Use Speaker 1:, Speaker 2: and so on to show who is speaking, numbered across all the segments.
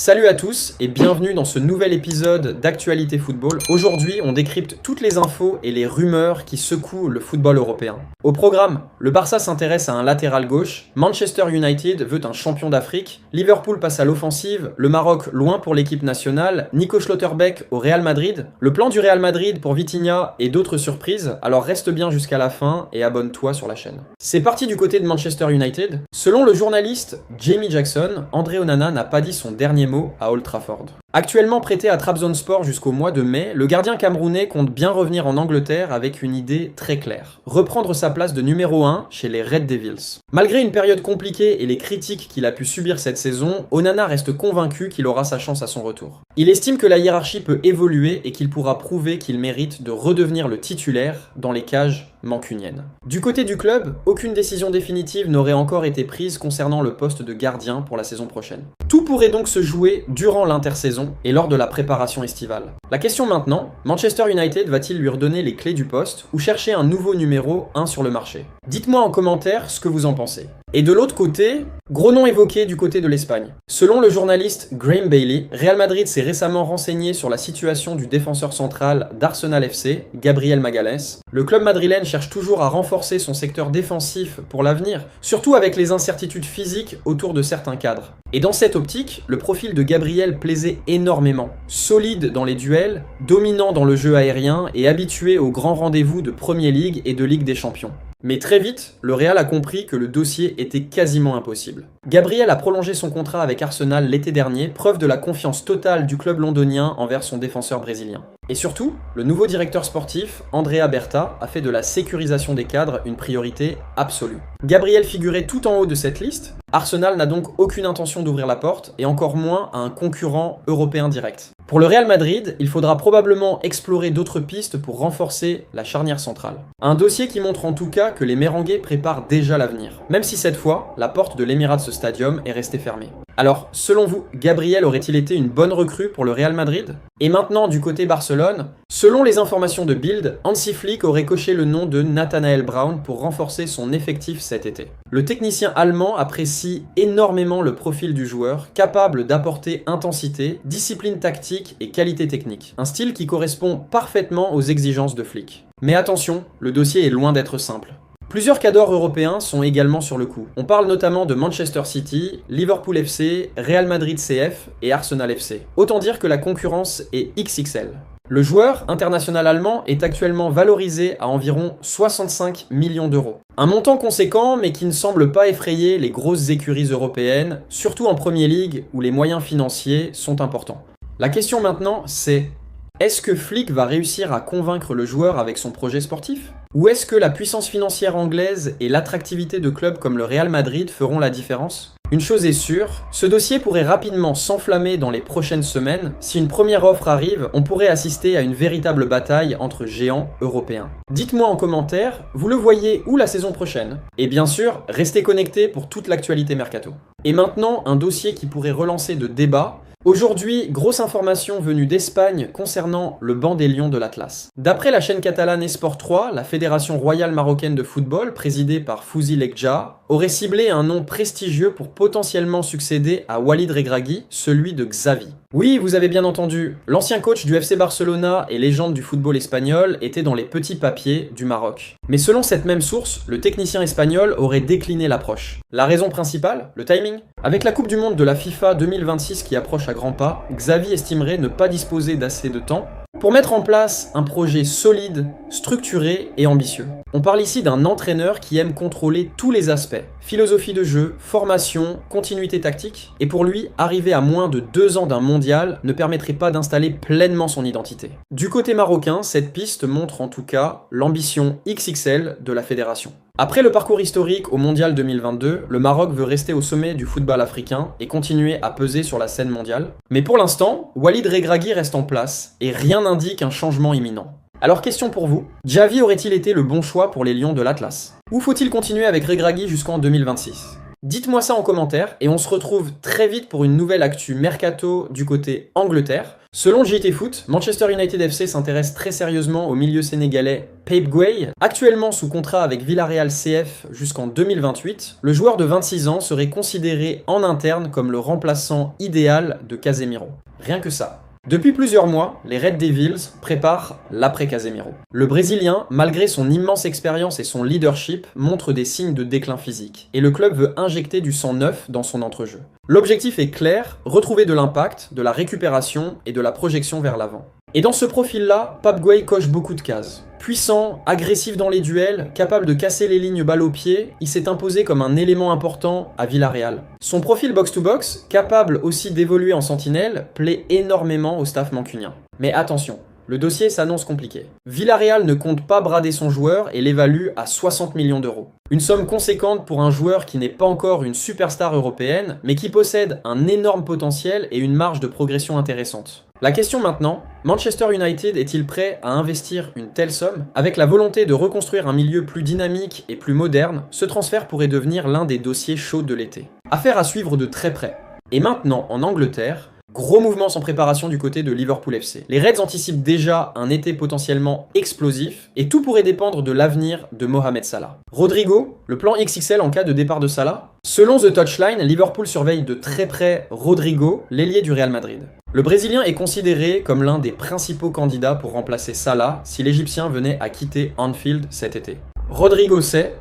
Speaker 1: Salut à tous et bienvenue dans ce nouvel épisode d'Actualité Football. Aujourd'hui, on décrypte toutes les infos et les rumeurs qui secouent le football européen. Au programme, le Barça s'intéresse à un latéral gauche, Manchester United veut un champion d'Afrique, Liverpool passe à l'offensive, le Maroc loin pour l'équipe nationale, Nico Schlotterbeck au Real Madrid, le plan du Real Madrid pour Vitinha et d'autres surprises, alors reste bien jusqu'à la fin et abonne-toi sur la chaîne. C'est parti du côté de Manchester United. Selon le journaliste Jamie Jackson, André Onana n'a pas dit son dernier mot à Old Trafford. Actuellement prêté à Trabzonspor jusqu'au mois de mai, le gardien camerounais compte bien revenir en Angleterre avec une idée très claire. Reprendre sa place de numéro 1 chez les Red Devils. Malgré une période compliquée et les critiques qu'il a pu subir cette saison, Onana reste convaincu qu'il aura sa chance à son retour. Il estime que la hiérarchie peut évoluer et qu'il pourra prouver qu'il mérite de redevenir le titulaire dans les cages mancuniennes. Du côté du club, aucune décision définitive n'aurait encore été prise concernant le poste de gardien pour la saison prochaine. Tout pourrait donc se jouer durant l'intersaison et lors de la préparation estivale. La question maintenant, Manchester United va-t-il lui redonner les clés du poste ou chercher un nouveau numéro 1 sur le marché? Dites-moi en commentaire ce que vous en pensez. Et de l'autre côté, gros nom évoqué du côté de l'Espagne. Selon le journaliste Graham Bailey, Real Madrid s'est récemment renseigné sur la situation du défenseur central d'Arsenal FC, Gabriel Magalhães. Le club madrilène cherche toujours à renforcer son secteur défensif pour l'avenir, surtout avec les incertitudes physiques autour de certains cadres. Et dans cette optique, le profil de Gabriel plaisait énormément. Solide dans les duels, dominant dans le jeu aérien et habitué aux grands rendez-vous de Premier League et de Ligue des Champions. Mais très vite, le Real a compris que le dossier était quasiment impossible. Gabriel a prolongé son contrat avec Arsenal l'été dernier, preuve de la confiance totale du club londonien envers son défenseur brésilien. Et surtout, le nouveau directeur sportif, Andrea Berta, a fait de la sécurisation des cadres une priorité absolue. Gabriel figurait tout en haut de cette liste. Arsenal n'a donc aucune intention d'ouvrir la porte, et encore moins à un concurrent européen direct. Pour le Real Madrid, il faudra probablement explorer d'autres pistes pour renforcer la charnière centrale. Un dossier qui montre en tout cas que les Merengues préparent déjà l'avenir, même si cette fois, la porte de l'Emirates Stadium est restée fermée. Alors, selon vous, Gabriel aurait-il été une bonne recrue pour le Real Madrid? Et maintenant, du côté Barcelone, selon les informations de Bild, Hansi Flick aurait coché le nom de Nathanael Brown pour renforcer son effectif cet été. Le technicien allemand apprécie énormément le profil du joueur, capable d'apporter intensité, discipline tactique et qualité technique. Un style qui correspond parfaitement aux exigences de Flick. Mais attention, le dossier est loin d'être simple. Plusieurs cadors européens sont également sur le coup. On parle notamment de Manchester City, Liverpool FC, Real Madrid CF et Arsenal FC. Autant dire que la concurrence est XXL. Le joueur international allemand est actuellement valorisé à environ 65 millions d'euros. Un montant conséquent mais qui ne semble pas effrayer les grosses écuries européennes, surtout en Premier League où les moyens financiers sont importants. La question maintenant c'est: est-ce que Flick va réussir à convaincre le joueur avec son projet sportif? Ou est-ce que la puissance financière anglaise et l'attractivité de clubs comme le Real Madrid feront la différence? Une chose est sûre, ce dossier pourrait rapidement s'enflammer dans les prochaines semaines. Si une première offre arrive, on pourrait assister à une véritable bataille entre géants européens. Dites-moi en commentaire, vous le voyez où la saison prochaine? Et bien sûr, restez connectés pour toute l'actualité mercato. Et maintenant, un dossier qui pourrait relancer de débats. Aujourd'hui, grosse information venue d'Espagne concernant le banc des Lions de l'Atlas. D'après la chaîne catalane Esport 3, la Fédération royale marocaine de football, présidée par Fouzi Lekdja, aurait ciblé un nom prestigieux pour potentiellement succéder à Walid Regragui, celui de Xavi. Oui, vous avez bien entendu, l'ancien coach du FC Barcelona et légende du football espagnol était dans les petits papiers du Maroc. Mais selon cette même source, le technicien espagnol aurait décliné l'approche. La raison principale? Le timing? Avec la Coupe du Monde de la FIFA 2026 qui approche à grands pas, Xavi estimerait ne pas disposer d'assez de temps pour mettre en place un projet solide, structuré et ambitieux. On parle ici d'un entraîneur qui aime contrôler tous les aspects, philosophie de jeu, formation, continuité tactique, et pour lui, arriver à moins de 2 ans d'un mondial ne permettrait pas d'installer pleinement son identité. Du côté marocain, cette piste montre en tout cas l'ambition XXL de la fédération. Après le parcours historique au Mondial 2022, le Maroc veut rester au sommet du football africain et continuer à peser sur la scène mondiale. Mais pour l'instant, Walid Regragui reste en place et rien n'indique un changement imminent. Alors question pour vous, Xavi aurait-il été le bon choix pour les Lions de l'Atlas? Ou faut-il continuer avec Regragui jusqu'en 2026? Dites-moi ça en commentaire et on se retrouve très vite pour une nouvelle actu mercato du côté Angleterre. Selon JT Foot, Manchester United FC s'intéresse très sérieusement au milieu sénégalais Pape Gueye. Actuellement sous contrat avec Villarreal CF jusqu'en 2028, le joueur de 26 ans serait considéré en interne comme le remplaçant idéal de Casemiro. Rien que ça. Depuis plusieurs mois, les Red Devils préparent l'après-Casemiro. Le Brésilien, malgré son immense expérience et son leadership, montre des signes de déclin physique, et le club veut injecter du sang neuf dans son entrejeu. L'objectif est clair, retrouver de l'impact, de la récupération et de la projection vers l'avant. Et dans ce profil-là, Pape Gueye coche beaucoup de cases. Puissant, agressif dans les duels, capable de casser les lignes balle au pied, il s'est imposé comme un élément important à Villarreal. Son profil box-to-box, capable aussi d'évoluer en sentinelle, plaît énormément au staff mancunien. Mais attention, le dossier s'annonce compliqué. Villarreal ne compte pas brader son joueur et l'évalue à 60 millions d'euros. Une somme conséquente pour un joueur qui n'est pas encore une superstar européenne, mais qui possède un énorme potentiel et une marge de progression intéressante. La question maintenant, Manchester United est-il prêt à investir une telle somme? Avec la volonté de reconstruire un milieu plus dynamique et plus moderne, ce transfert pourrait devenir l'un des dossiers chauds de l'été. Affaire à suivre de très près. Et maintenant, en Angleterre, gros mouvements en préparation du côté de Liverpool FC. Les Reds anticipent déjà un été potentiellement explosif et tout pourrait dépendre de l'avenir de Mohamed Salah. Rodrigo, le plan XXL en cas de départ de Salah? Selon The Touchline, Liverpool surveille de très près Rodrigo, l'ailier du Real Madrid. Le Brésilien est considéré comme l'un des principaux candidats pour remplacer Salah si l'Égyptien venait à quitter Anfield cet été. Rodrigo c'est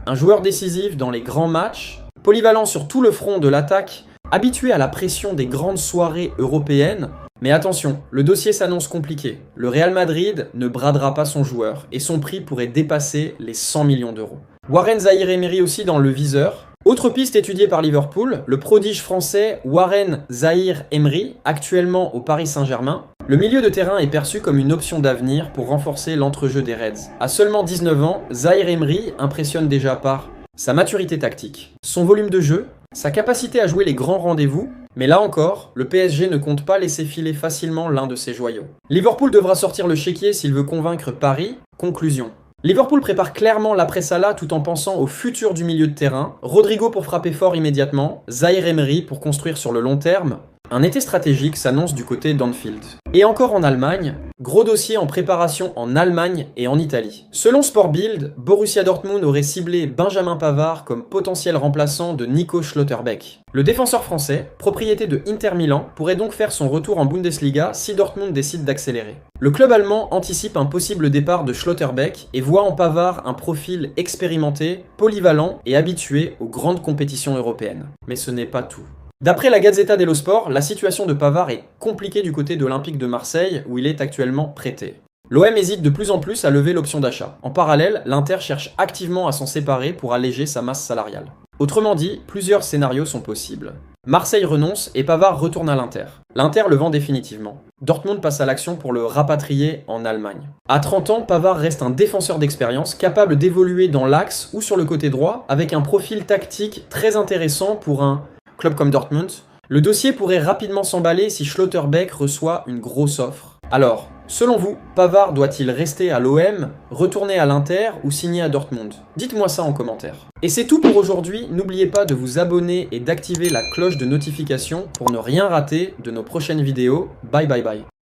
Speaker 1: un joueur décisif dans les grands matchs, polyvalent sur tout le front de l'attaque, habitué à la pression des grandes soirées européennes, mais attention, le dossier s'annonce compliqué. Le Real Madrid ne bradera pas son joueur et son prix pourrait dépasser les 100 millions d'euros. Warren Zaïre-Emery aussi dans le viseur. Autre piste étudiée par Liverpool, le prodige français Warren Zaïre-Emery, actuellement au Paris Saint-Germain. Le milieu de terrain est perçu comme une option d'avenir pour renforcer l'entrejeu des Reds. À seulement 19 ans, Zaïre-Emery impressionne déjà par sa maturité tactique, son volume de jeu, sa capacité à jouer les grands rendez-vous, mais là encore, le PSG ne compte pas laisser filer facilement l'un de ses joyaux. Liverpool devra sortir le chéquier s'il veut convaincre Paris. Conclusion. Liverpool prépare clairement l'après-Salah tout en pensant au futur du milieu de terrain, Rodrigo pour frapper fort immédiatement, Zaïre-Emery pour construire sur le long terme. Un été stratégique s'annonce du côté d'Anfield. Et encore en Allemagne, gros dossier en préparation en Allemagne et en Italie. Selon Sport Bild, Borussia Dortmund aurait ciblé Benjamin Pavard comme potentiel remplaçant de Nico Schlotterbeck. Le défenseur français, propriété de Inter Milan, pourrait donc faire son retour en Bundesliga si Dortmund décide d'accélérer. Le club allemand anticipe un possible départ de Schlotterbeck et voit en Pavard un profil expérimenté, polyvalent et habitué aux grandes compétitions européennes. Mais ce n'est pas tout. D'après la Gazzetta dello Sport, la situation de Pavard est compliquée du côté de l'Olympique de Marseille, où il est actuellement prêté. L'OM hésite de plus en plus à lever l'option d'achat. En parallèle, l'Inter cherche activement à s'en séparer pour alléger sa masse salariale. Autrement dit, plusieurs scénarios sont possibles. Marseille renonce et Pavard retourne à l'Inter. L'Inter le vend définitivement. Dortmund passe à l'action pour le rapatrier en Allemagne. À 30 ans, Pavard reste un défenseur d'expérience capable d'évoluer dans l'axe ou sur le côté droit avec un profil tactique très intéressant pour un club comme Dortmund. Le dossier pourrait rapidement s'emballer si Schlotterbeck reçoit une grosse offre. Alors, selon vous, Pavard doit-il rester à l'OM, retourner à l'Inter ou signer à Dortmund? Dites-moi ça en commentaire. Et c'est tout pour aujourd'hui, n'oubliez pas de vous abonner et d'activer la cloche de notification pour ne rien rater de nos prochaines vidéos. Bye bye bye.